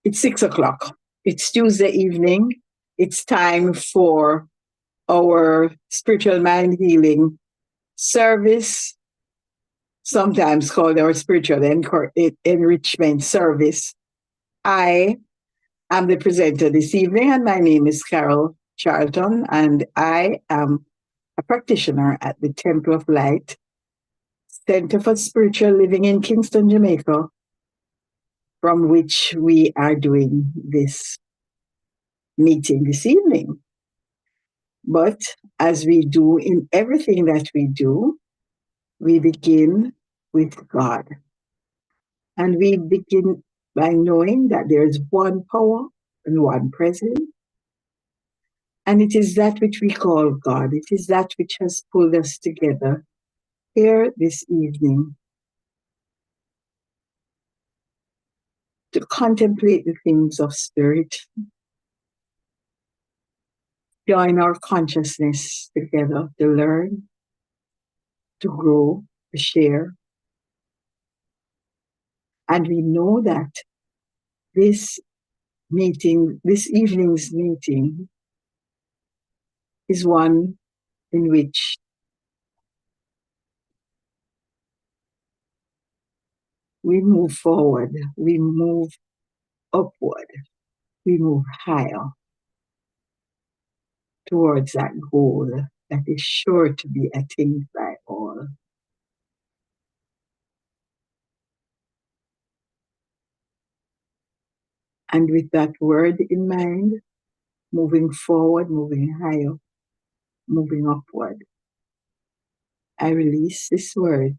It's 6 o'clock. It's Tuesday evening. It's time for our spiritual mind healing service, sometimes called our spiritual enrichment service. I am the presenter this evening, and my name is Carol Charlton, and I am a practitioner at the Temple of Light Center for Spiritual Living in Kingston, Jamaica, from which we are doing this meeting this evening. But as we do in everything that we do, we begin with God. And we begin by knowing that there is one power and one presence. And it is that which we call God. It is that which has pulled us together here this evening to contemplate the things of spirit, join our consciousness together to learn, to grow, to share. And we know that this evening's meeting, is one in which we move forward, we move upward, we move higher towards that goal that is sure to be attained by all. And with that word in mind, moving forward, moving higher, moving upward, I release this word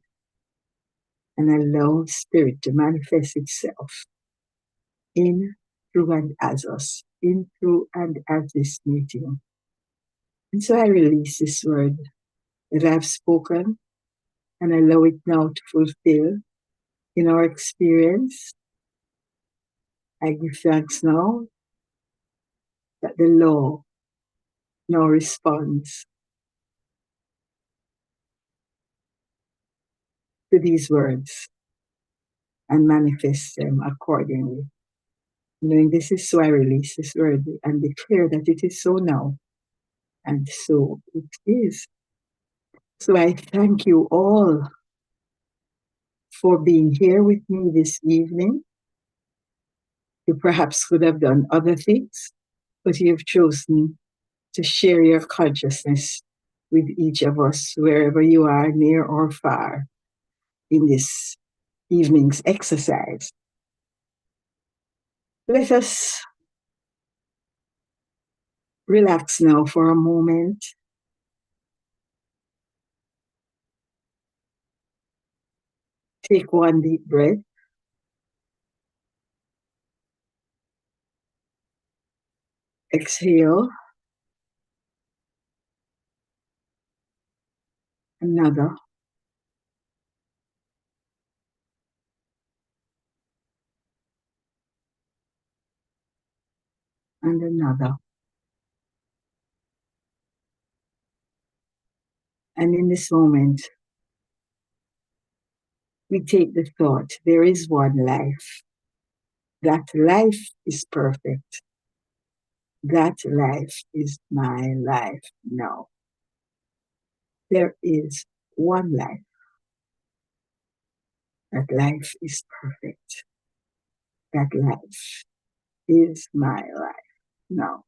and allow Spirit to manifest itself in, through, and as us, in, through, and as this meeting. And so I release this word that I've spoken and allow it now to fulfill in our experience. I give thanks now that the law now responds to these words and manifests them accordingly. Knowing this is so, I release this word and declare that it is so now. And so it is. So I thank you all for being here with me this evening. You perhaps could have done other things, but you have chosen to share your consciousness with each of us, wherever you are, near or far, in this evening's exercise. Let us relax now for a moment. Take one deep breath. Exhale. Another. And another. And in this moment, we take the thought, there is one life. That life is perfect. That life is my life now. There is one life. That life is perfect. That life is my life now.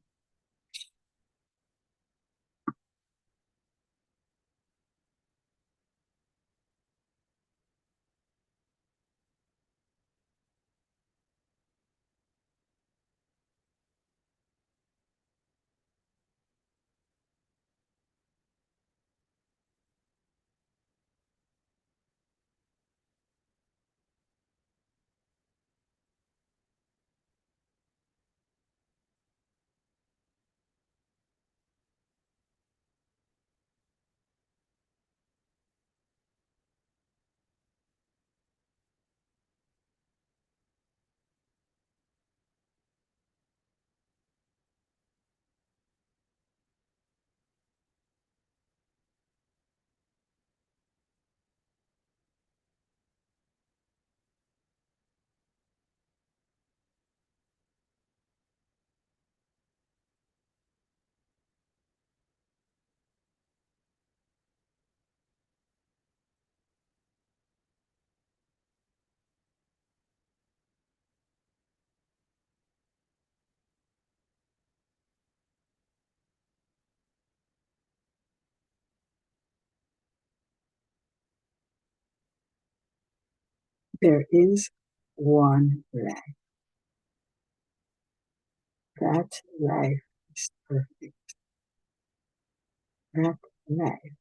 There is one life. That life is perfect. That life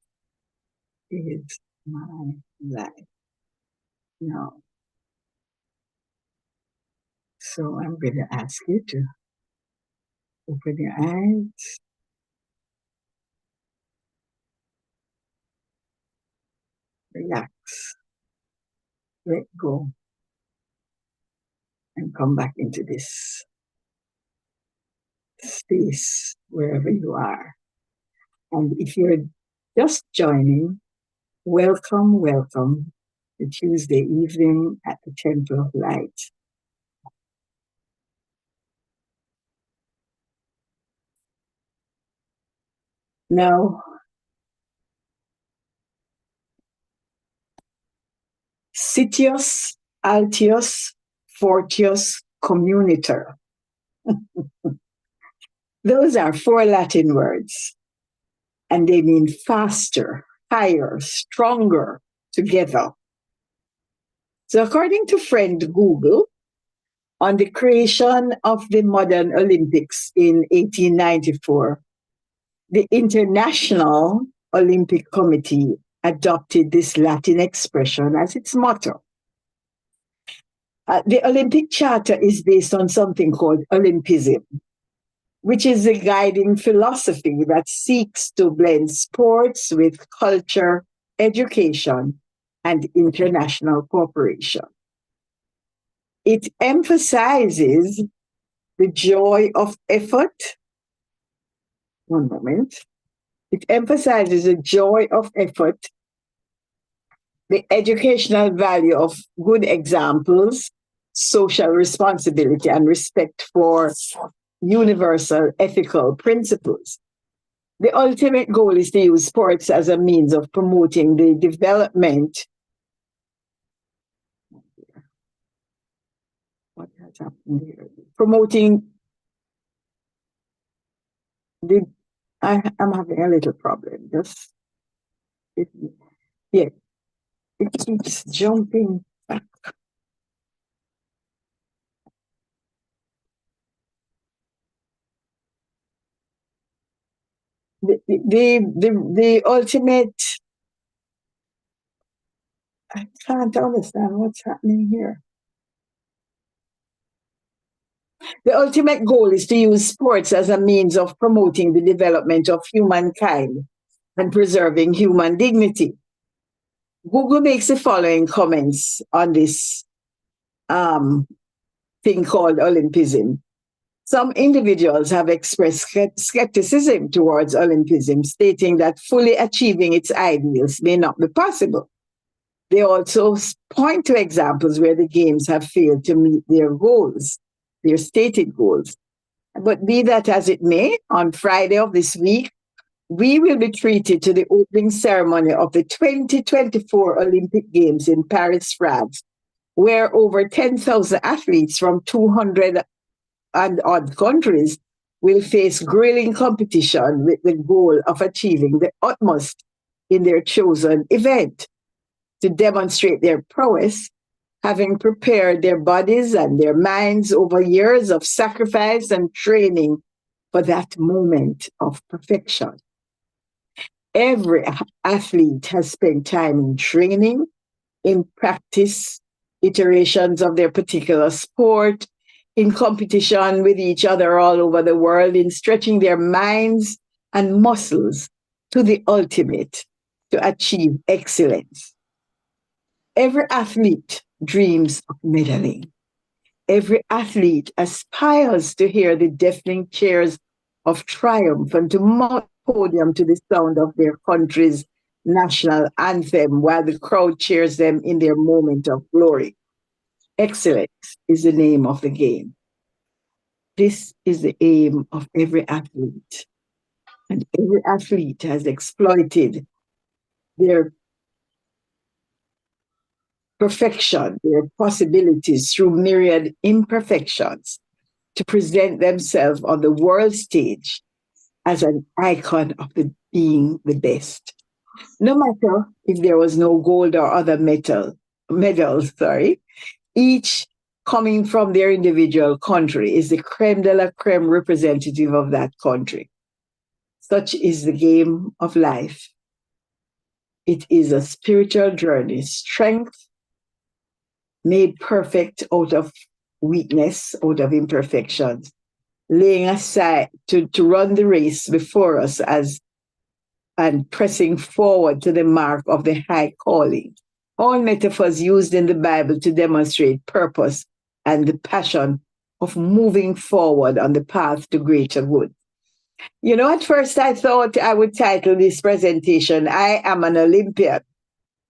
is my life. Now, so I'm going to ask you to open your eyes, relax, let go, and come back into this space wherever you are. And if you're just joining, welcome, welcome to Tuesday evening at the Temple of Light. Now, Citius, Altius, Fortius, Communiter. Those are four Latin words, and they mean faster, higher, stronger, together. So according to friend Google, on the creation of the modern Olympics in 1894, the International Olympic Committee adopted this Latin expression as its motto. The Olympic Charter is based on something called Olympism, which is a guiding philosophy that seeks to blend sports with culture, education, and international cooperation. It emphasizes the joy of effort. One moment. It emphasizes the joy of effort, the educational value of good examples, social responsibility, and respect for universal ethical principles. The ultimate goal is to use sports as a means of promoting the development. What has happened here? Promoting the. I'm having a little problem. Just yeah, it keeps jumping back. The ultimate. I can't understand what's happening here. The ultimate goal is to use sports as a means of promoting the development of humankind and preserving human dignity. Google makes the following comments on this thing called Olympism. Some individuals have expressed skepticism towards Olympism, stating that fully achieving its ideals may not be possible. They also point to examples where the games have failed to meet their goals, their stated goals. But be that as it may, on Friday of this week, we will be treated to the opening ceremony of the 2024 Olympic Games in Paris, France, where over 10,000 athletes from 200 and odd countries will face grilling competition with the goal of achieving the utmost in their chosen event. To demonstrate their prowess, having prepared their bodies and their minds over years of sacrifice and training for that moment of perfection. Every athlete has spent time in training, in practice, iterations of their particular sport, in competition with each other all over the world, in stretching their minds and muscles to the ultimate to achieve excellence. Every athlete dreams of medaling. Every athlete aspires to hear the deafening cheers of triumph and to mount the podium to the sound of their country's national anthem while the crowd cheers them in their moment of glory. Excellence is the name of the game. This is the aim of every athlete. And every athlete has exploited their perfection, their possibilities through myriad imperfections to present themselves on the world stage as an icon of being the best. No matter if there was no gold or other metal, medals, sorry, each coming from their individual country, is the creme de la creme representative of that country. Such is the game of life. It is a spiritual journey, strength made perfect out of weakness, out of imperfections, laying aside to run the race before us and pressing forward to the mark of the high calling. All metaphors used in the Bible to demonstrate purpose and the passion of moving forward on the path to greater good. You know, at first I thought I would title this presentation, I Am an Olympian,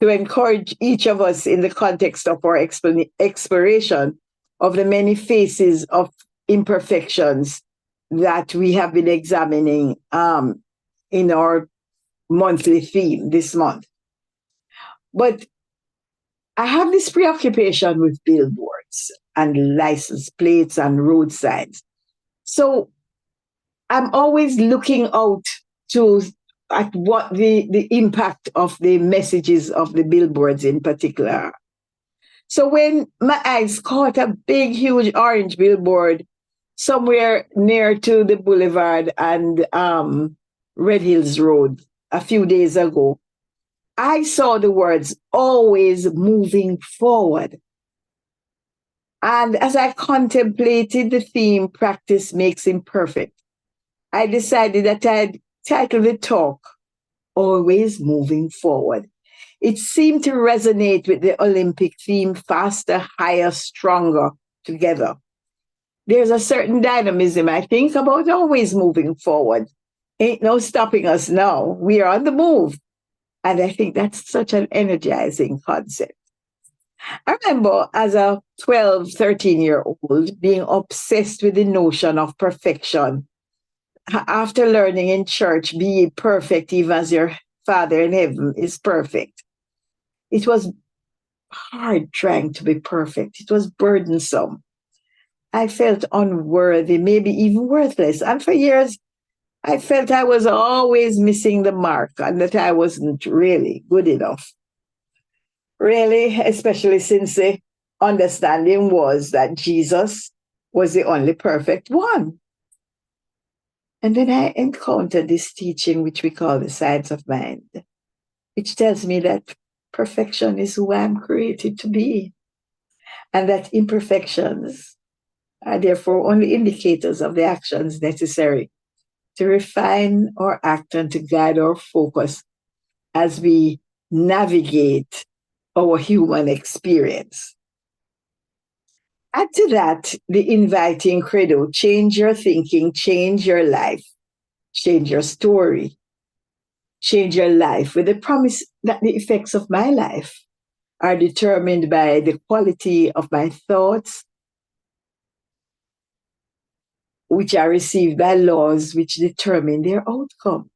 to encourage each of us in the context of our exploration of the many faces of imperfections that we have been examining in our monthly theme this month. But I have this preoccupation with billboards and license plates and road signs. So I'm always looking out at what the impact of the messages of the billboards in particular are. So when my eyes caught a big, huge orange billboard somewhere near to the boulevard and Red Hills Road a few days ago, I saw the words, always moving forward. And as I contemplated the theme, practice makes imperfect, I decided that I'd title the talk, Always Moving Forward. It seemed to resonate with the Olympic theme, faster, higher, stronger, together. There's a certain dynamism, I think, about always moving forward. Ain't no stopping us now. We are on the move. And I think that's such an energizing concept. I remember as a 12, 13-year-old being obsessed with the notion of perfection. After learning in church, be ye perfect even as your Father in heaven is perfect. It was hard trying to be perfect. It was burdensome. I felt unworthy, maybe even worthless. And for years, I felt I was always missing the mark and that I wasn't really good enough. Really, especially since the understanding was that Jesus was the only perfect one. And then I encountered this teaching, which we call the Science of Mind, which tells me that perfection is who I'm created to be, and that imperfections are therefore only indicators of the actions necessary to refine our act and to guide our focus as we navigate our human experience. Add to that the inviting credo, change your thinking, change your life, change your story, change your life, with the promise that the effects of my life are determined by the quality of my thoughts, which are received by laws which determine their outcome.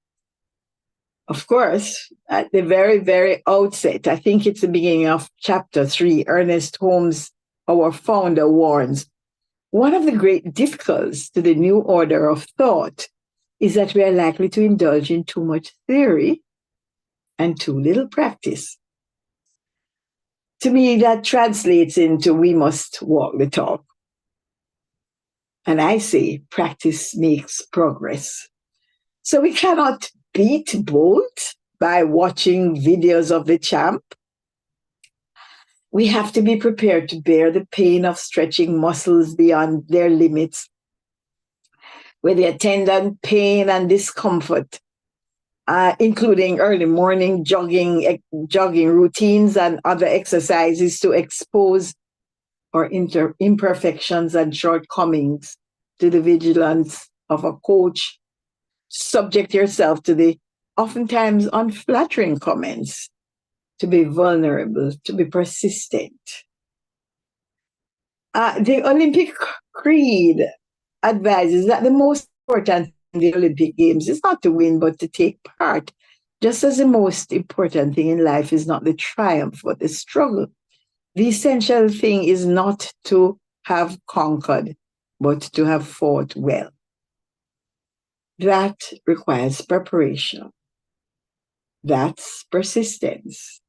Of course, at the very, very outset, I think it's the beginning of chapter 3, Ernest Holmes, our founder, warns, one of the great difficulties to the new order of thought is that we are likely to indulge in too much theory and too little practice. To me, that translates into we must walk the talk. And I say practice makes progress. So we cannot beat Bolt by watching videos of the champ. We have to be prepared to bear the pain of stretching muscles beyond their limits, with the attendant pain and discomfort, including early morning jogging routines and other exercises to expose our imperfections and shortcomings to the vigilance of a coach. Subject yourself to the oftentimes unflattering comments, to be vulnerable, to be persistent. The Olympic Creed advises that the most important in the Olympic Games is not to win, but to take part. Just as the most important thing in life is not the triumph, but the struggle. The essential thing is not to have conquered, but to have fought well. That requires preparation. That's persistence.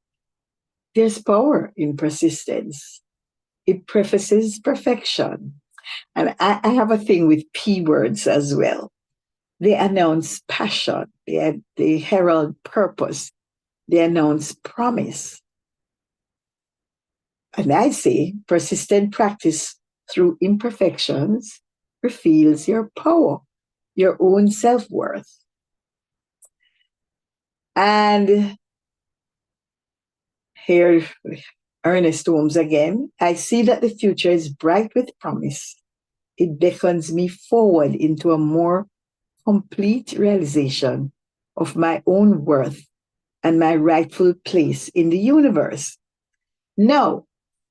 There's power in persistence. It prefaces perfection. And I have a thing with P words as well. They announce passion, they herald purpose, they announce promise. And I say persistent practice through imperfections reveals your power, your own self worth. And here, Ernest Holmes again. I see that the future is bright with promise. It beckons me forward into a more complete realization of my own worth and my rightful place in the universe. Now,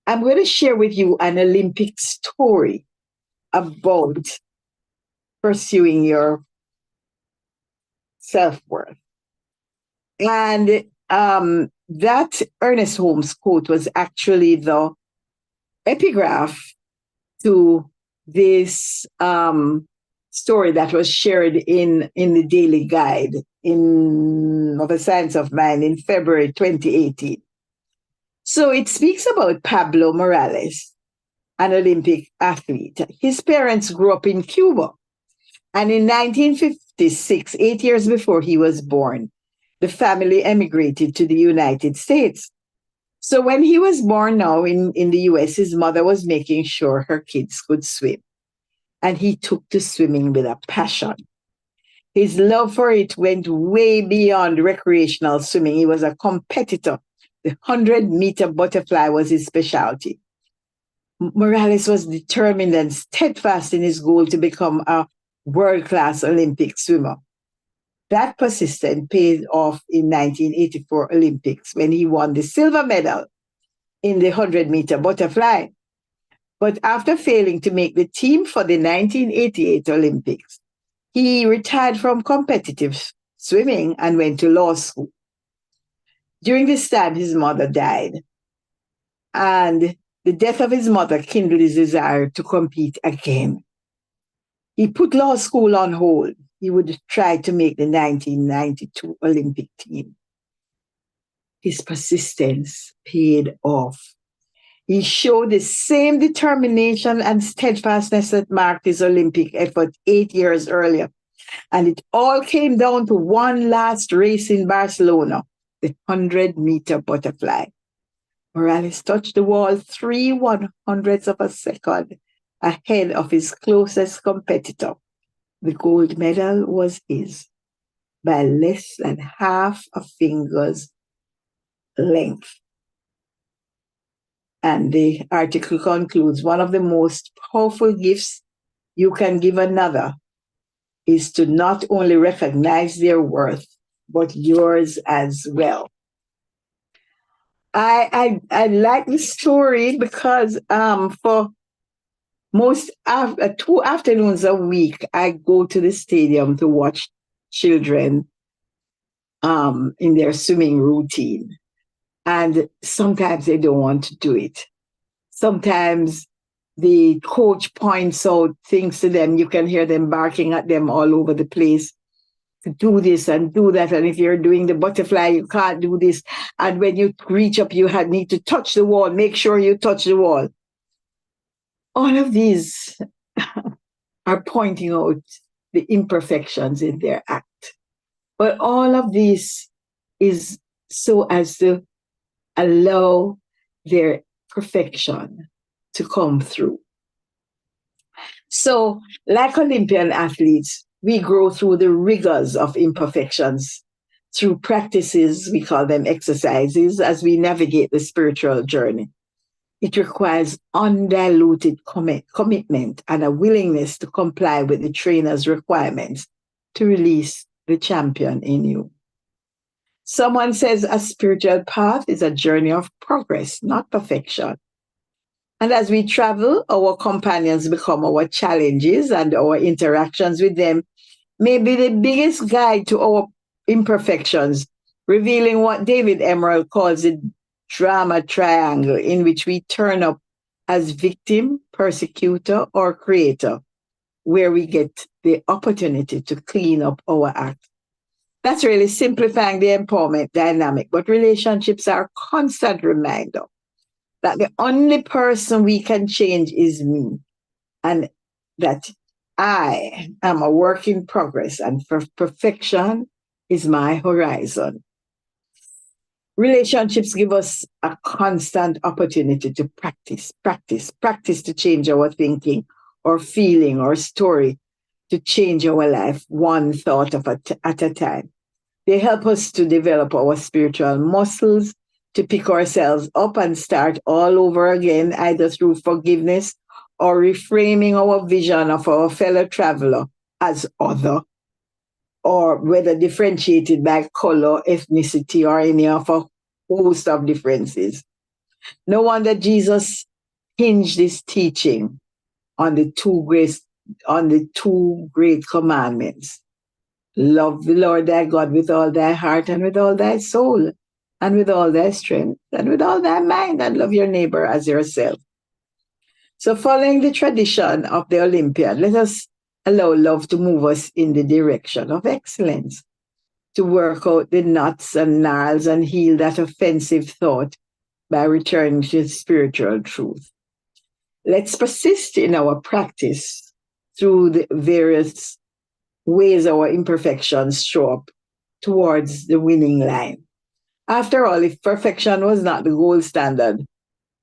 I'm going to share with you an Olympic story about pursuing your self worth. And that Ernest Holmes quote was actually the epigraph to this story that was shared in the Daily Guide of a Science of Mind in February 2018. So it speaks about Pablo Morales, an Olympic athlete. His parents grew up in Cuba. And in 1956, 8 years before he was born, the family emigrated to the United States. So when he was born now in the US, his mother was making sure her kids could swim. And he took to swimming with a passion. His love for it went way beyond recreational swimming. He was a competitor. The 100-meter butterfly was his specialty. Morales was determined and steadfast in his goal to become a world-class Olympic swimmer. That persistence paid off in 1984 Olympics when he won the silver medal in the 100-meter butterfly. But after failing to make the team for the 1988 Olympics, he retired from competitive swimming and went to law school. During this time, his mother died. And the death of his mother kindled his desire to compete again. He put law school on hold. He would try to make the 1992 Olympic team. His persistence paid off. He showed the same determination and steadfastness that marked his Olympic effort 8 years earlier. And it all came down to one last race in Barcelona, the 100-meter butterfly. Morales touched the wall 3/100ths of a second ahead of his closest competitor. The gold medal was his by less than half a finger's length. And the article concludes, one of the most powerful gifts you can give another is to not only recognize their worth, but yours as well. I like the story because for most 2 afternoons a week, I go to the stadium to watch children in their swimming routine. And sometimes they don't want to do it. Sometimes the coach points out things to them. You can hear them barking at them all over the place to do this and do that. And if you're doing the butterfly, you can't do this. And when you reach up, you need to touch the wall. Make sure you touch the wall. All of these are pointing out the imperfections in their act. But all of this is so as to allow their perfection to come through. So, like Olympian athletes, we grow through the rigors of imperfections, through practices, we call them exercises, as we navigate the spiritual journey. It requires undiluted commitment and a willingness to comply with the trainer's requirements to release the champion in you. Someone says a spiritual path is a journey of progress, not perfection. And as we travel, our companions become our challenges, and our interactions with them may be the biggest guide to our imperfections, revealing what David Emerald calls the drama triangle, in which we turn up as victim, persecutor, or creator, where we get the opportunity to clean up our act. That's really simplifying the empowerment dynamic. But relationships are a constant reminder that the only person we can change is me, and that I am a work in progress, and perfection is my horizon. Relationships give us a constant opportunity to practice to change our thinking or feeling or story, to change our life one thought at a time. They help us to develop our spiritual muscles, to pick ourselves up and start all over again, either through forgiveness or reframing our vision of our fellow traveler as other, or whether differentiated by color, ethnicity, or any of a host of differences. No wonder Jesus hinged his teaching on the two great commandments. Love the Lord thy God with all thy heart and with all thy soul and with all thy strength and with all thy mind, and love your neighbor as yourself. So, following the tradition of the Olympiad, let us allow love to move us in the direction of excellence, to work out the knots and gnarls and heal that offensive thought by returning to spiritual truth. Let's persist in our practice through the various ways our imperfections show up towards the winning line. After all, if perfection was not the gold standard,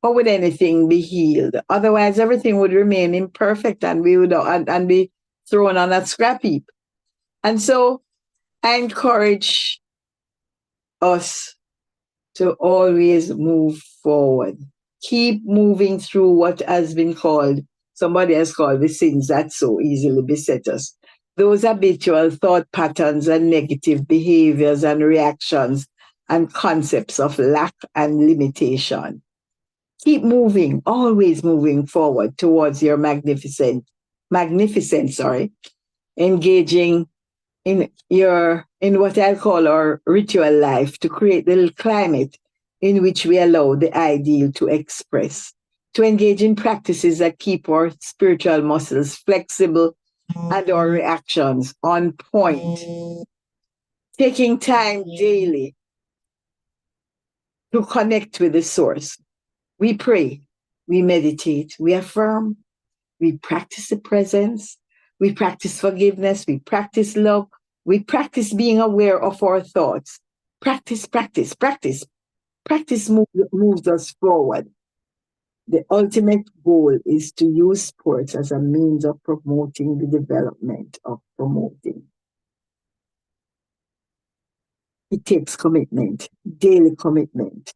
how would anything be healed? Otherwise, everything would remain imperfect, and we would and be thrown on a scrap heap. And so I encourage us to always move forward. Keep moving through what has been called, somebody has called, the sins that so easily beset us. Those habitual thought patterns and negative behaviors and reactions and concepts of lack and limitation. Keep moving, always moving forward towards your magnificent, engaging in what I call our ritual life, to create the climate in which we allow the ideal to express, to engage in practices that keep our spiritual muscles flexible and our reactions on point, taking time daily to connect with the source. We pray, we meditate, we affirm, we practice the presence, we practice forgiveness, we practice love, we practice being aware of our thoughts. Practice. Practice moves us forward. The ultimate goal is to use sports as a means of promoting the development of promoting. It takes commitment, daily commitment,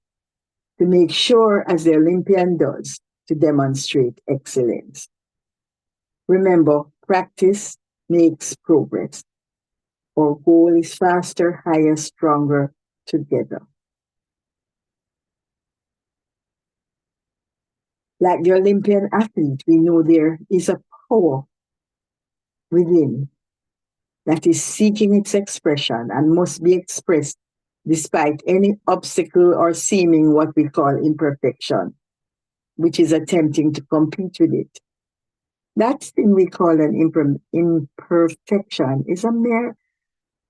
to make sure, as the Olympian does, to demonstrate excellence. Remember, practice makes progress. Our goal is faster, higher, stronger together. Like the Olympian athlete, we know there is a power within that is seeking its expression and must be expressed despite any obstacle or seeming what we call imperfection, which is attempting to compete with it. That thing we call an imperfection is a mere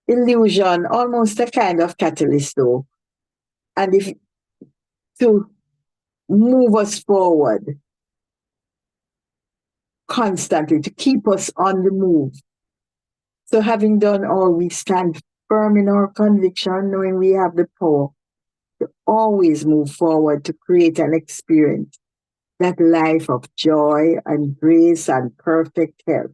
illusion, almost a kind of catalyst, though. And if to move us forward constantly, to keep us on the move. So having done all, we stand firm in our conviction, knowing we have the power to always move forward, to create and experience that life of joy and grace and perfect health.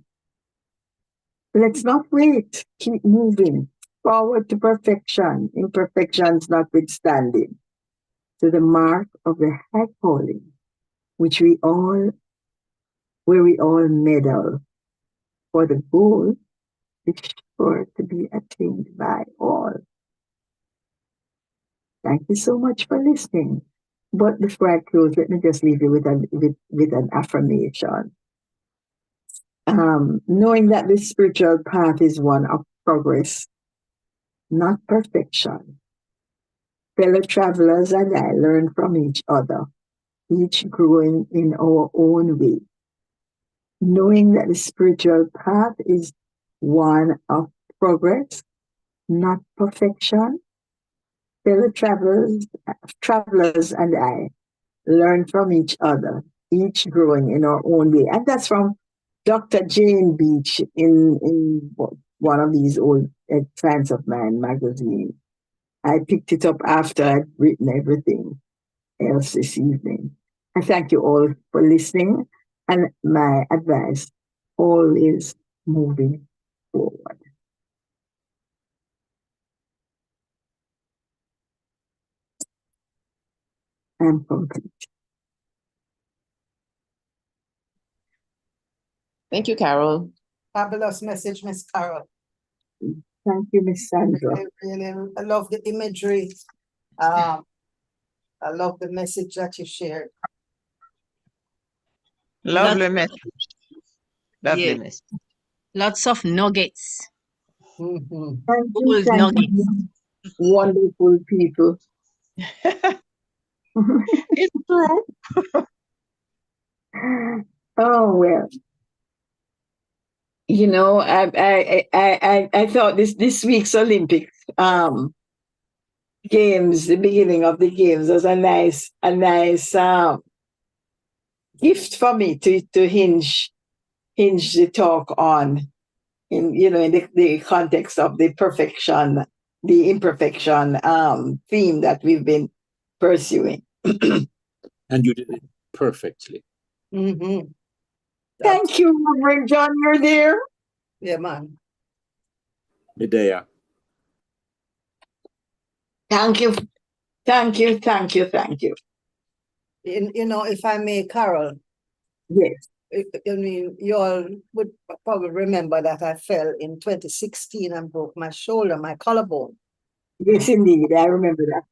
Let's not wait. Keep moving forward to perfection, imperfections notwithstanding, to the mark of the high calling, where we all medal, for the goal is sure to be attained by all. Thank you so much for listening. But before I close, let me just leave you with an affirmation. Knowing that the spiritual path is one of progress, not perfection. Fellow travelers and I learn from each other, each growing in our own way. Knowing that the spiritual path is one of progress, not perfection. Fellow travelers and I learn from each other, each growing in our own way. And that's from Dr. Jane Beach in one of these old Friends of Mine magazine. I picked it up after I'd written everything else this evening. I thank you all for listening. And my advice, always moving forward. I'm complete. Thank you, Carol. Fabulous message, Miss Carol. Thank you, Miss Sandra. I love the imagery. I love the message that you shared. Lovely message. Lovely Yeah. message. Lots of nuggets. Thank you, Gold thank nuggets. you, wonderful people. It's true. Oh well, you know, I thought this week's Olympics games, the beginning of the games, was a nice gift for me to hinge the talk on, in the context of the imperfection theme that we've been pursuing. And you did it perfectly. Mm-hmm. Thank you, Reverend John. You're there. Yeah, man. Medea. Thank you. Thank you. Thank you. Thank you. If I may, Carol, Yes. I mean, you all would probably remember that I fell in 2016 and broke my shoulder, my collarbone. Yes, indeed. I remember that.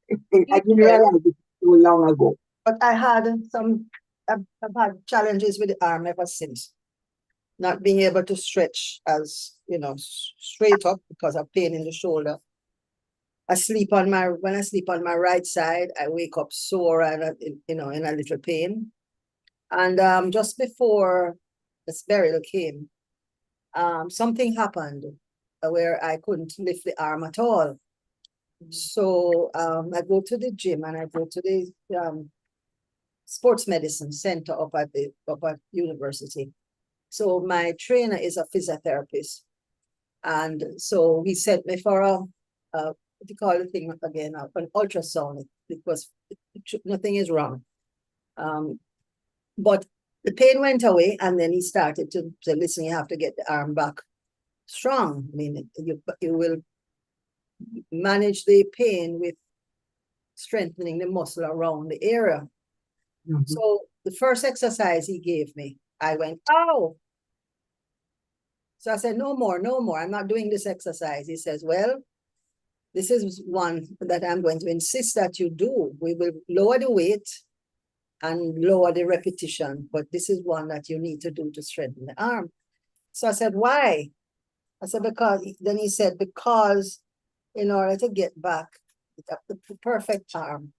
I didn't realize it so long ago. But I've had challenges with the arm ever since. Not being able to stretch as, straight up because of pain in the shoulder. When I sleep on my right side, I wake up sore and, in a little pain. And just before this burial came, something happened where I couldn't lift the arm at all. So I go to the gym and I go to the sports medicine center up at university. So my trainer is a physiotherapist. And so he sent me for what do you call the thing again, an ultrasound, because nothing is wrong. But the pain went away, and then he started to say, listen, you have to get the arm back strong. I mean, you will manage the pain with strengthening the muscle around the area. Mm-hmm. So the first exercise he gave me, I went, oh. So I said, no more. I'm not doing this exercise. He says, well, this is one that I'm going to insist that you do. We will lower the weight and lower the repetition, but this is one that you need to do to strengthen the arm. So I said, why? I said, then he said, because in order to get back the perfect arm,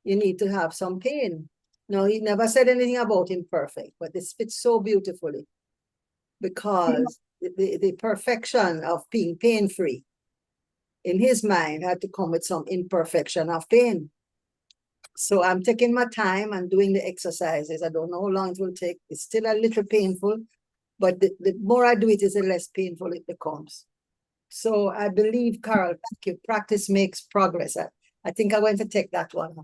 you need to have some pain. No, he never said anything about imperfect, but this fits so beautifully because the perfection of being pain-free in his mind had to come with some imperfection of pain. So I'm taking my time and doing the exercises. I don't know how long it will take. It's still a little painful, but the more I do it, the less painful it becomes. So I believe, Carol, thank you. Practice makes progress. I think I'm going to take that one.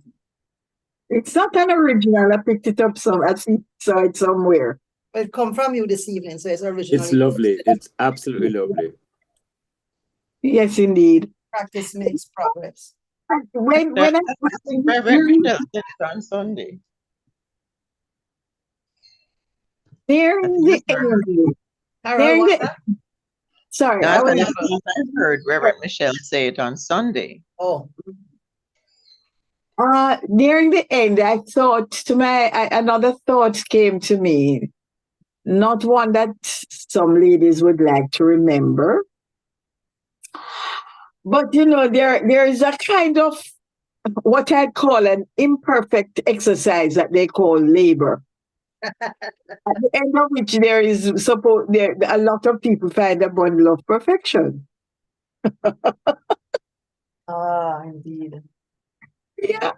It's not an original. I picked it up saw it somewhere. It come from you this evening, so it's original. It's lovely. It's absolutely lovely. Yes, indeed. Practice makes progress. When Reverend Michelle said it on Sunday. Sorry, I heard Reverend Michelle say it on Sunday. Oh. Nearing the end, I thought another thought came to me. Not one that some ladies would like to remember. But there is a kind of what I'd call an imperfect exercise that they call labor. At the end of which there a lot of people find a bundle of perfection. Ah, indeed. Yeah.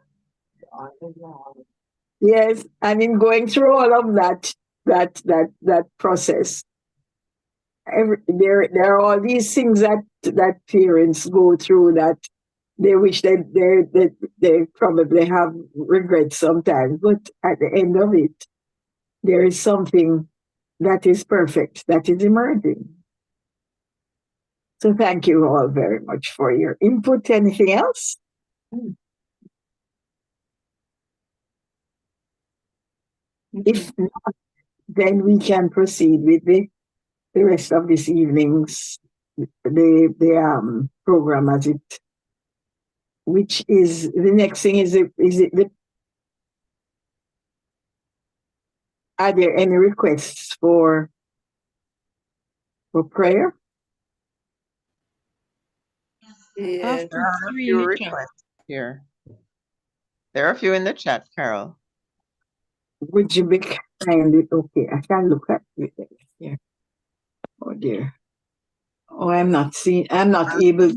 Yes, and in going through all of that process, there are all these things that parents go through that they wish they probably have regrets sometimes, but at the end of it, there is something that is perfect that is emerging. So thank you all very much for your input. Anything else? If not, then we can proceed with the rest of this evening's the program as it, which is the next thing is it the, are there any requests for prayer? Yes. There are a few requests here. There are a few in the chat, Carol. Would you be kind? Okay, I can look at it here. Oh dear. Oh, I'm not seeing. I'm not able.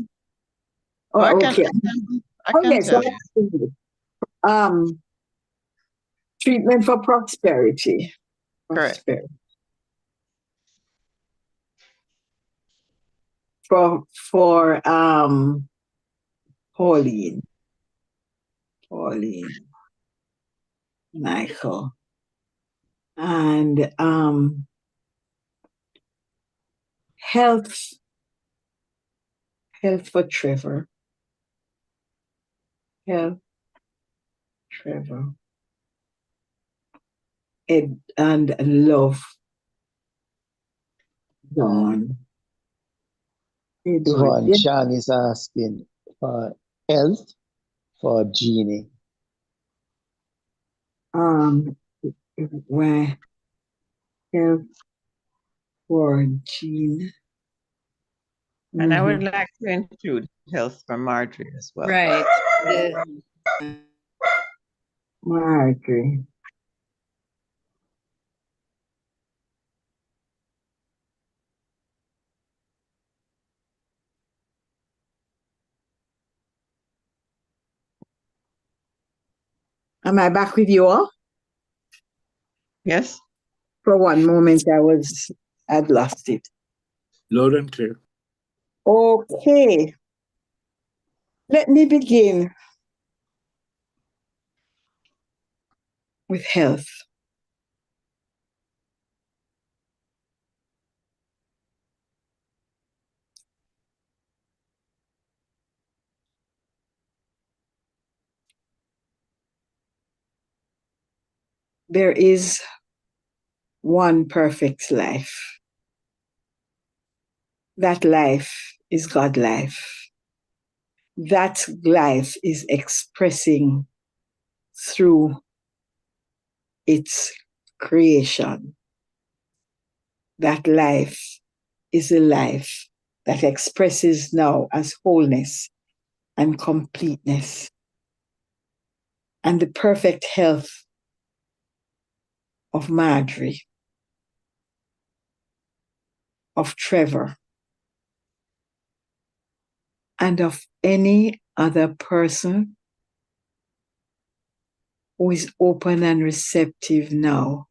Oh, I Oh, can, okay. I Oh can yes. tell you. Treatment for prosperity. Correct. For Pauline, Michael, and health for Trevor. Health, Trevor. Ed, and love, Dawn. So Yeah. John is asking for health for Jeannie. Where health for Jean. And I would like to include health for Marjorie as well. Right. Yeah. Marjorie. Am I back with you all? Yes. For one moment, I'd lost it. Loud and clear. Okay. Let me begin with health. There is one perfect life. That life is God life. That life is expressing through its creation. That life is a life that expresses now as wholeness and completeness. And the perfect health of Marjorie, of Trevor, and of any other person who is open and receptive now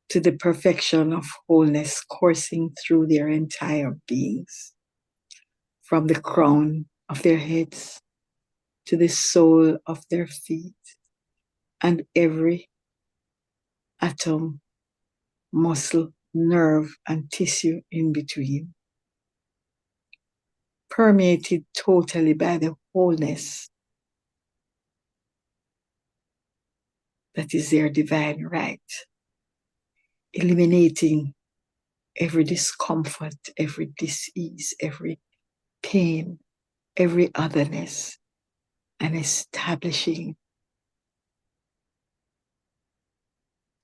to the perfection of wholeness coursing through their entire beings, from the crown of their heads to the sole of their feet, and every atom, muscle, nerve, and tissue in between, permeated totally by the wholeness that is their divine right, eliminating every discomfort, every disease, every pain, every otherness, and establishing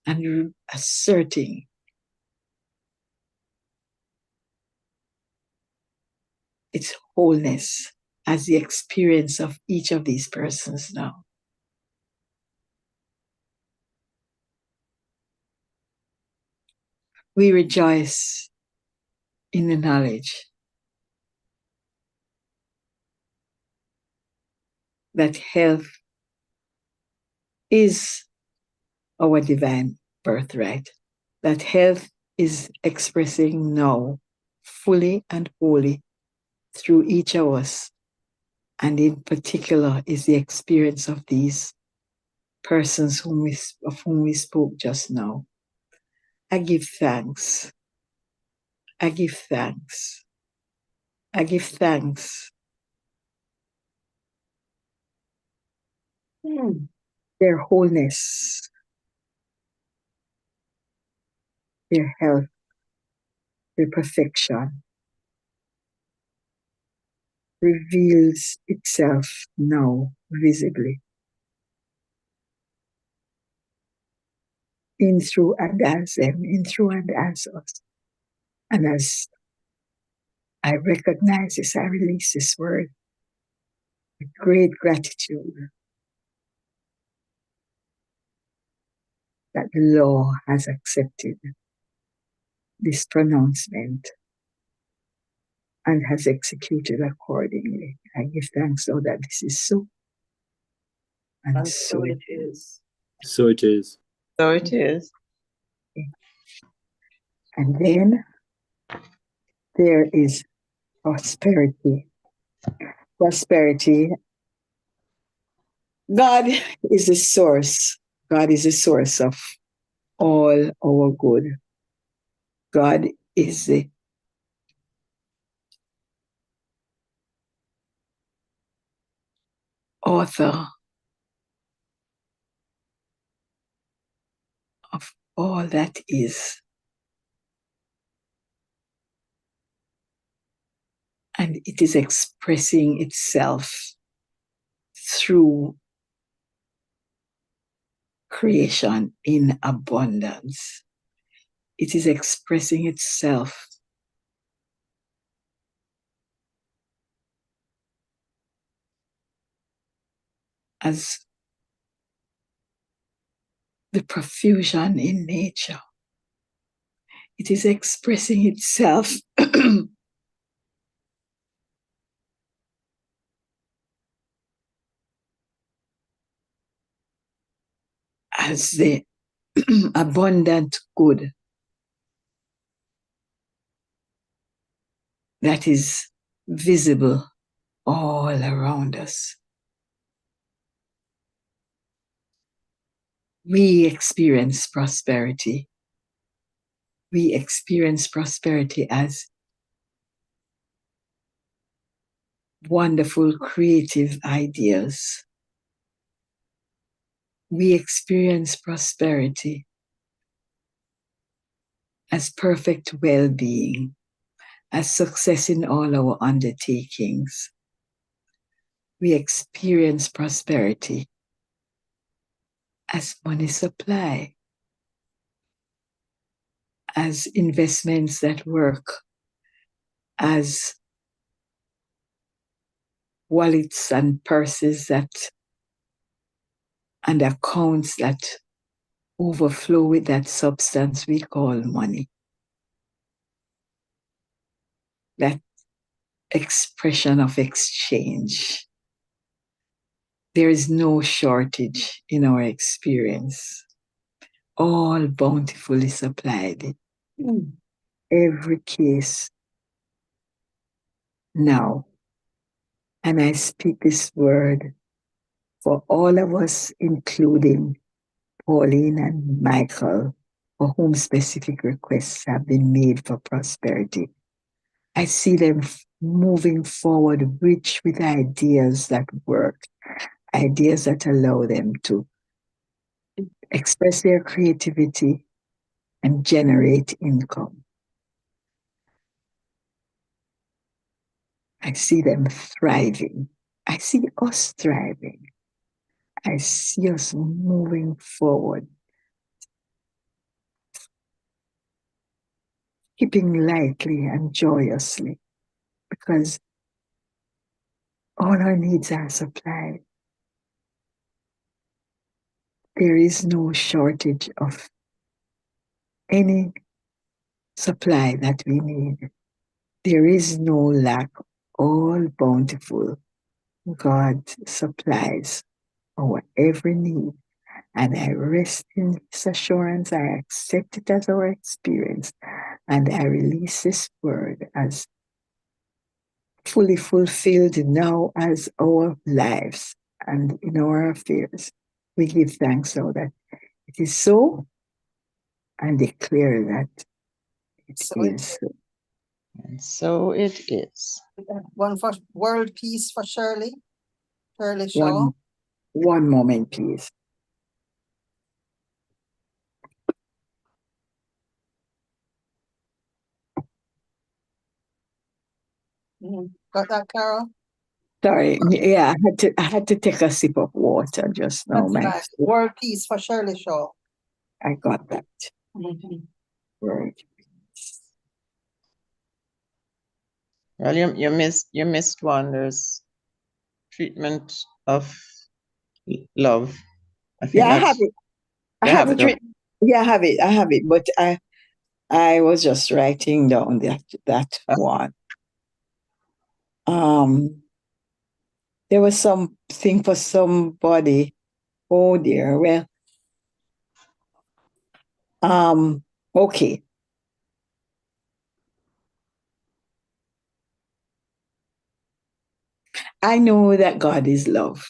and asserting its wholeness as the experience of each of these persons now. We rejoice in the knowledge that health is our divine birthright, that health is expressing now fully and wholly through each of us, and in particular is the experience of these persons of whom we spoke just now. I give thanks. I give thanks. I give thanks. Their wholeness, their health, their perfection reveals itself now visibly in, through, and as them, in, through, and as us. And as I recognize this, I release this word with great gratitude that the law has accepted this pronouncement and has executed accordingly. I give thanks, Lord, that this is so. And so it is. So it is. So it is. And then there is prosperity. Prosperity. God is the source. God is the source of all our good. God is the author of all that is. And it is expressing itself through creation in abundance. It is expressing itself as the profusion in nature. It is expressing itself as the abundant good that is visible all around us. We experience prosperity. We experience prosperity as wonderful creative ideas. We experience prosperity as perfect well-being, as success in all our undertakings. We experience prosperity as money supply, as investments that work, as wallets and purses that and accounts that overflow with that substance we call money. That expression of exchange. There is no shortage in our experience. All bountifully supplied. Every case now. And I speak this word for all of us, including Pauline and Michael, for whom specific requests have been made for prosperity. I see them moving forward, rich with ideas that work, ideas that allow them to express their creativity and generate income. I see them thriving. I see us thriving. I see us moving forward, skipping lightly and joyously, because all our needs are supplied. There is no shortage of any supply that we need. There is no lack. All bountiful. God supplies our every need. And I rest in this assurance. I accept it as our experience. And I release this word as fully fulfilled now as our lives and in our affairs. We give thanks so that it is so and declare that it So it- is so. And so it is. One for world peace for Shirley. Shirley Shaw. One moment, please. Got that, Carol? Sorry, yeah, I had to take a sip of water just now, That's right. Max. World peace for Shirley Shaw. I got that. Mhm. Right. Well, you missed one. There's treatment of love. I think Yeah, I have that's it. I you have have it it up. written. Yeah, I have it. I have it. But I was just writing down that Uh, one. There was something for somebody. Oh dear. Well, okay. I know that God is love.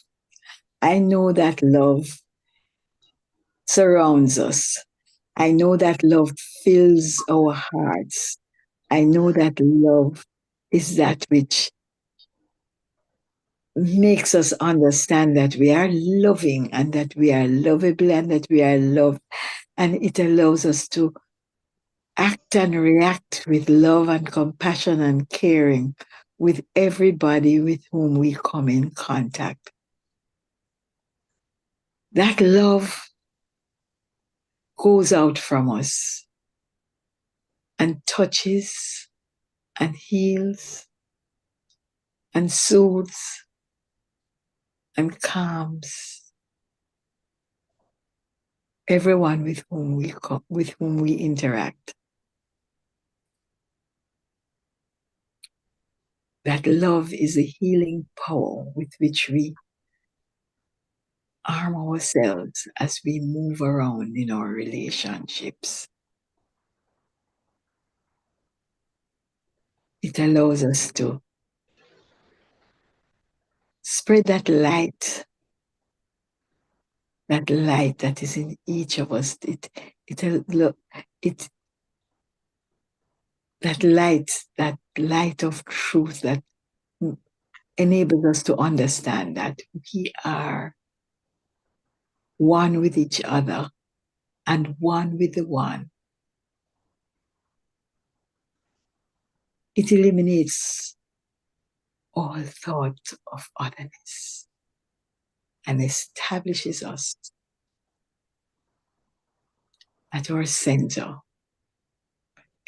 I know that love surrounds us. I know that love fills our hearts. I know that love is that which makes us understand that we are loving and that we are lovable and that we are loved. And it allows us to act and react with love and compassion and caring with everybody with whom we come in contact. That love goes out from us and touches and heals and soothes and calms everyone with whom we interact. That love is a healing power with which we arm ourselves as we move around in our relationships. It allows us to spread that light that is in each of us. That light of truth that enables us to understand that we are one with each other and one with the one. It eliminates all thought of otherness and establishes us at our center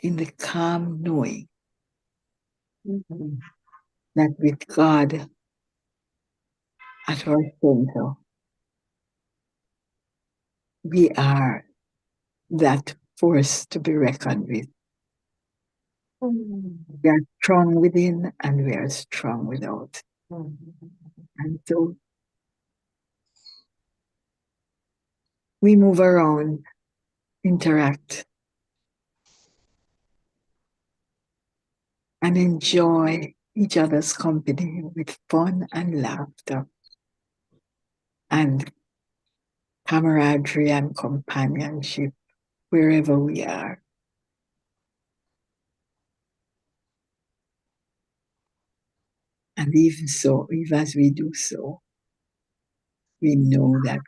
in the calm knowing that with God at our center, we are that force to be reckoned with. We are strong within and we are strong without. And so we move around, interact, and enjoy each other's company with fun and laughter and camaraderie and companionship wherever we are. And even so, even as we do so, we know that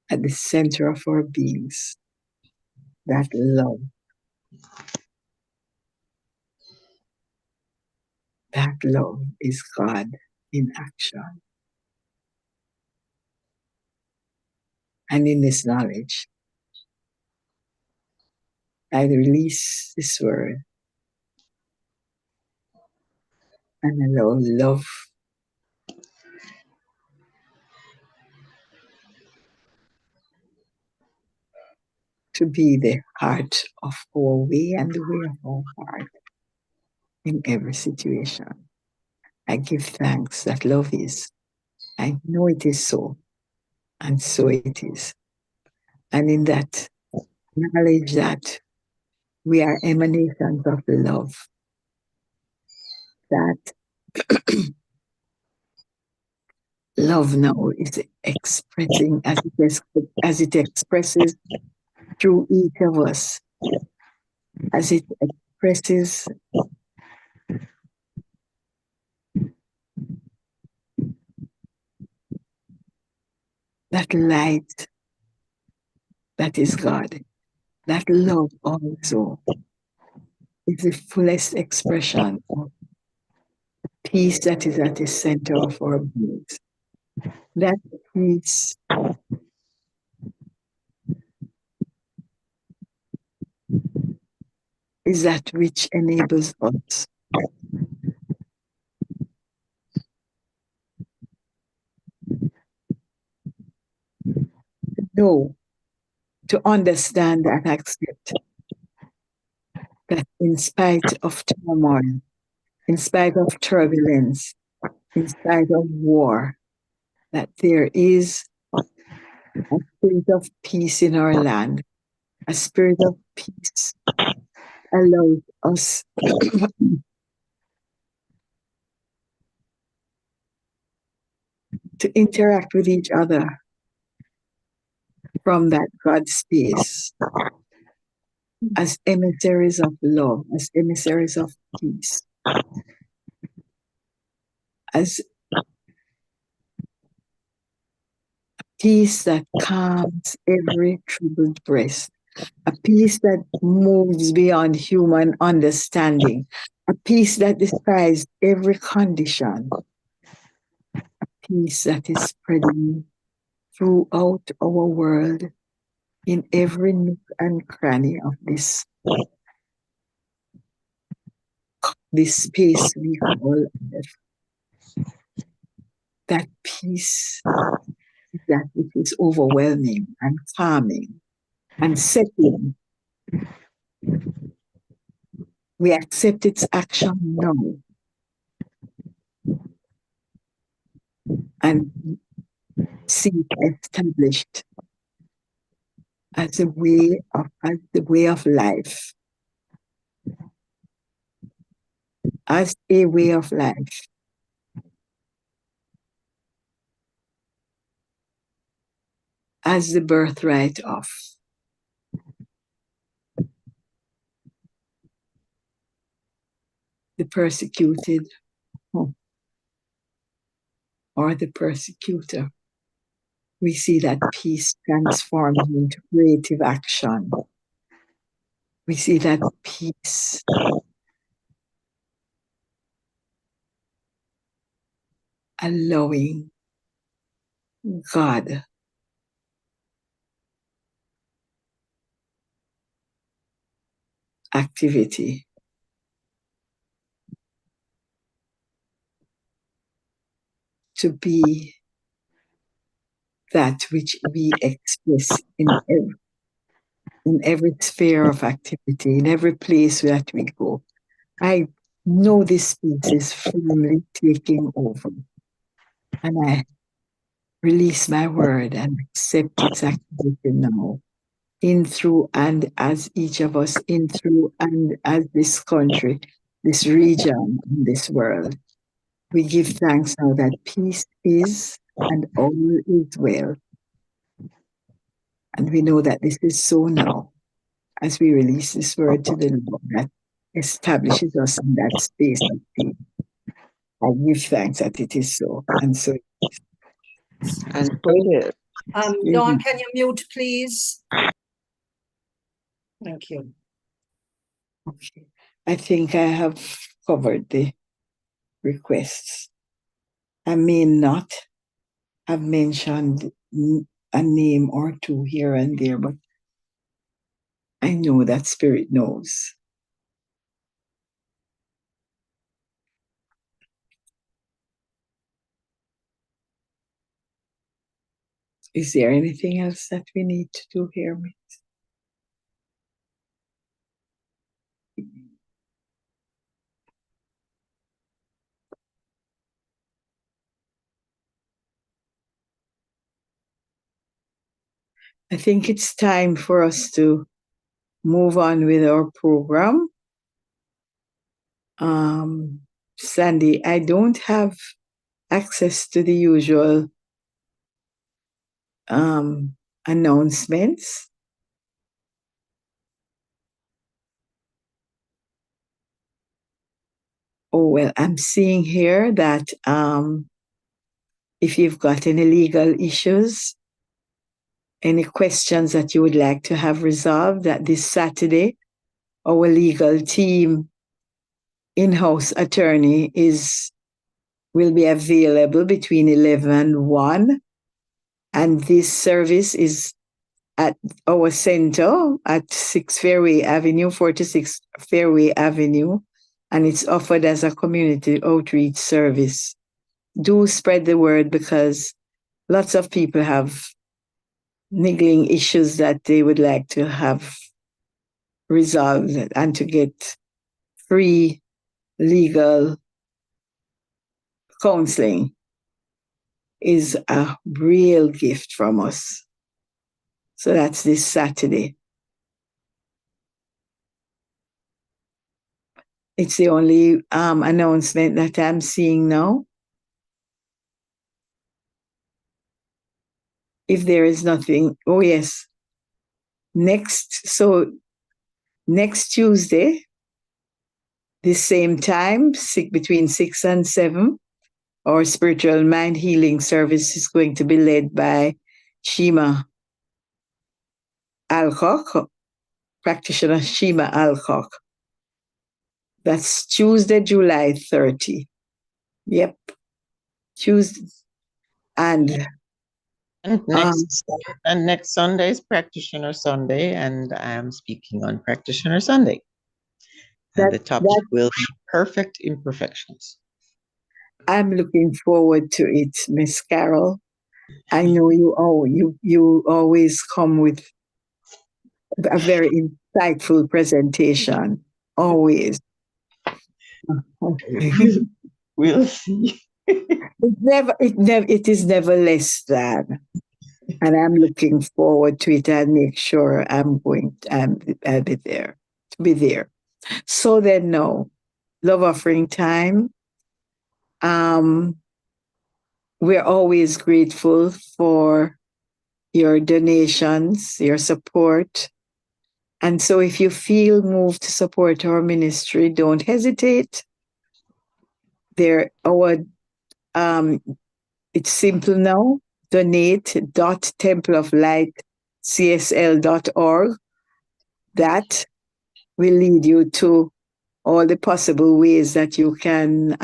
at the center of our beings, that love is God in action. And in this knowledge, I release this word and allow love to be the heart of our way and the way of our heart. in every situation. I give thanks that love is. I know it is so, and so it is. And in that knowledge that we are emanations of love, that love now is expressing as it expresses through each of us, as it expresses that light that is God, that love also is the fullest expression of peace that is at the center of our beings. That peace is that which enables us to know, to understand and accept that in spite of turmoil, in spite of turbulence, in spite of war, that there is a spirit of peace in our land. A spirit of peace allows us to interact with each other from that God space as emissaries of love, as emissaries of peace, as peace that calms every troubled breast, a peace that moves beyond human understanding, a peace that defies every condition, a peace that is spreading throughout our world in every nook and cranny of this space we call Earth. That peace is that which is overwhelming and calming and settling. We accept its action now and see it established as the way of life, as a way of life. As the birthright of the persecuted or the persecutor. We see that peace transforming into creative action. We see that peace allowing God activity to be that which we express in every sphere of activity, in every place that we go. I know this space is firmly taking over, and I release my word and accept its activity now, in, through, and as each of us, in, through, and as this country, this region, and this world. We give thanks now that peace is and all is well. And we know that this is so now, as we release this word to the Lord that establishes us in that space of peace. I give thanks that it is so, and so it is. And so it is. Dawn, can you mute, please? Thank you. Okay. I think I have covered the requests. I may not have mentioned a name or two here and there, but I know that Spirit knows. Is there anything else that we need to do here? I think it's time for us to move on with our program. Sandy, I don't have access to the usual announcements. Oh, well, I'm seeing here that if you've got any legal issues, any questions that you would like to have resolved, that this Saturday, our legal team in-house attorney will be available between 11 and 1. And this service is at our center at 6 Fairway Avenue, 46 Fairway Avenue, and it's offered as a community outreach service. Do spread the word, because lots of people have niggling issues that they would like to have resolved, and to get free legal counseling is a real gift from us. So that's this Saturday. It's the only announcement that I'm seeing now. If there is nothing, oh yes. Next Tuesday, the same time, between 6 and 7, our spiritual mind healing service is going to be led by Shima Alcock, practitioner Shima Alcock. That's Tuesday, July 30. Yep. Tuesday. And next Sunday is Practitioner Sunday, and I am speaking on Practitioner Sunday. And the topic will be perfect imperfections. I'm looking forward to it, Miss Carol. I know you always come with a very insightful presentation. Always. We'll see. It is never less than. And I'm looking forward to it, and make sure I'll be there. So then now, love offering time. We're always grateful for your donations, your support. And so if you feel moved to support our ministry, don't hesitate. It's simple now. donate.templeoflightcsl.org. That will lead you to all the possible ways that you can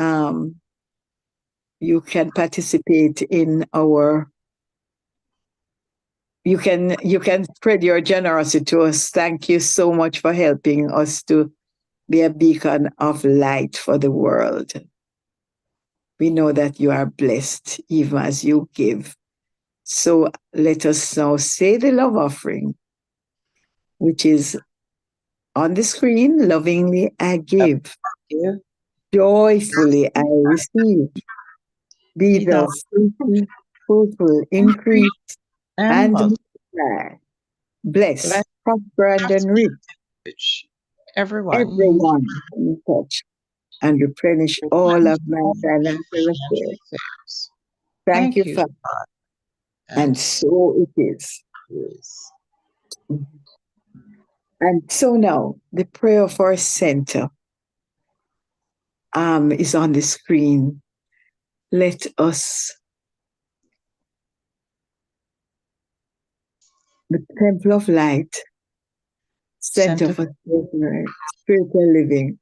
participate in you can spread your generosity to us. Thank you so much for helping us to be a beacon of light for the world. We know that you are blessed even as you give. So let us now say the love offering, which is on the screen. Lovingly I give, joyfully I receive. Be thou fruitful, increase, and multiply. Bless, prosper, and enrich everyone you touch, and replenish all of my financial affairs. Thank you, Father. And so it is. Yes. And so now, the prayer for our center is on the screen. Let us, the Temple of Light, Center for Spiritual Living,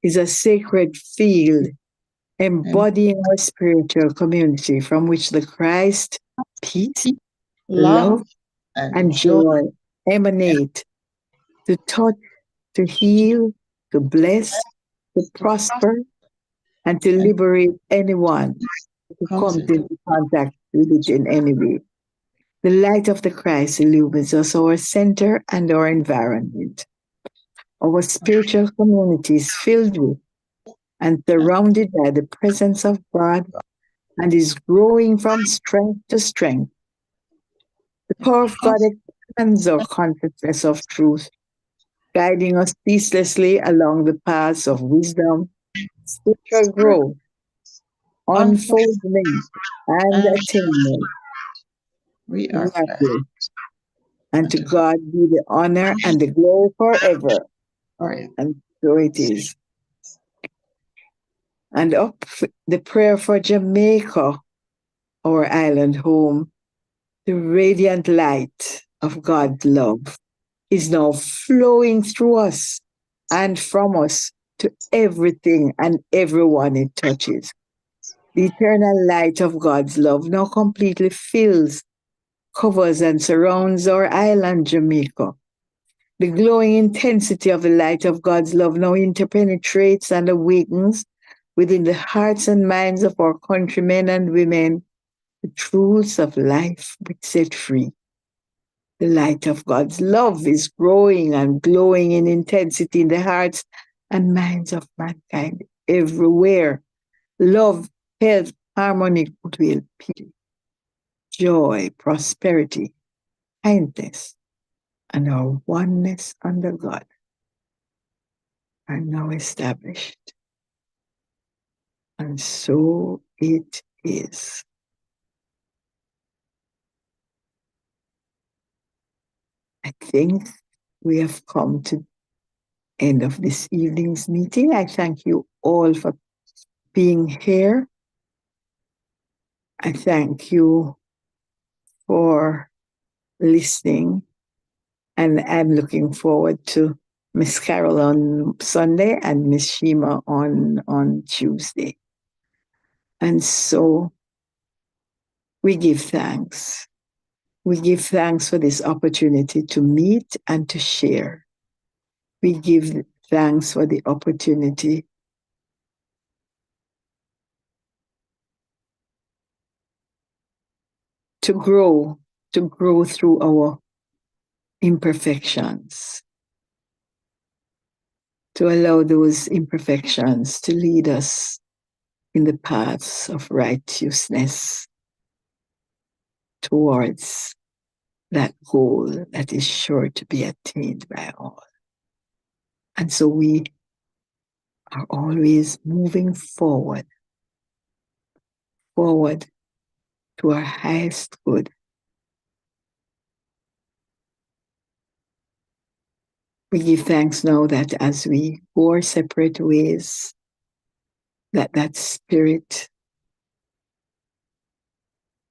is a sacred field embodying our spiritual community from which the Christ, peace, love, and joy emanate to touch, to heal, to bless, to prosper, and to liberate anyone who comes into contact with it in any way. The light of the Christ illumines us, our center and our environment. Our spiritual community is filled with and surrounded by the presence of God and is growing from strength to strength. The power of God expands our consciousness of truth, guiding us ceaselessly along the paths of wisdom, spiritual growth, unfoldment, and attainment. We We are are blessed. blessed. And to God be the honor and the glory forever. Oh, yeah. And so it is. And up the prayer for Jamaica, our island home, the radiant light of God's love is now flowing through us and from us to everything and everyone it touches. The eternal light of God's love now completely fills, covers, and surrounds our island, Jamaica. The glowing intensity of the light of God's love now interpenetrates and awakens within the hearts and minds of our countrymen and women the truths of life which set free. The light of God's love is growing and glowing in intensity in the hearts and minds of mankind everywhere. Love, health, harmony, goodwill, peace, joy, prosperity, kindness, and our oneness under God are now established. And so it is. I think we have come to the end of this evening's meeting. I thank you all for being here. I thank you for listening. And I'm looking forward to Miss Carol on Sunday and Miss Shima on Tuesday. And so we give thanks. We give thanks for this opportunity to meet and to share. We give thanks for the opportunity to grow through our imperfections, to allow those imperfections to lead us in the paths of righteousness towards that goal that is sure to be attained by all. And so we are always moving forward to our highest good. We give thanks now that as we go our separate ways, that spirit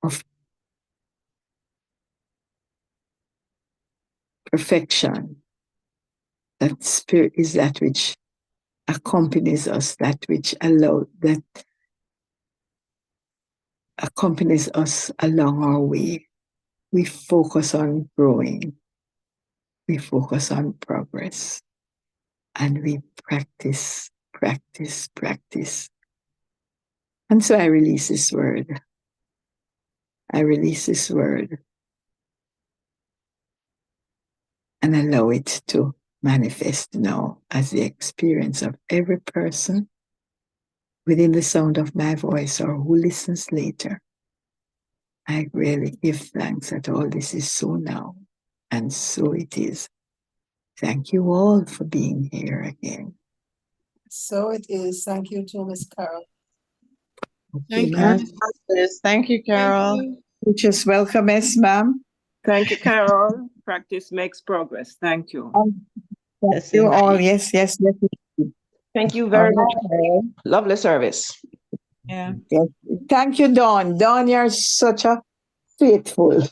of perfection, that spirit is that which accompanies us, that accompanies us along our way. We focus on growing. We focus on progress. And we practice. And so I release this word. And allow it to manifest now as the experience of every person within the sound of my voice or who listens later. I really give thanks that all this is so now, and so it is. Thank you all for being here again. So it is. Thank you to Miss Carol. Thank ma'am. Thank you, Carol. you. Just welcome us, ma'am. Thank you, Carol. Practice makes progress. Thank you. Thank Yes, you all. indeed. Yes. Thank you very All much. right. Carol. Lovely service. Yeah. Yes. Thank you, Dawn. Dawn, you're such a faithful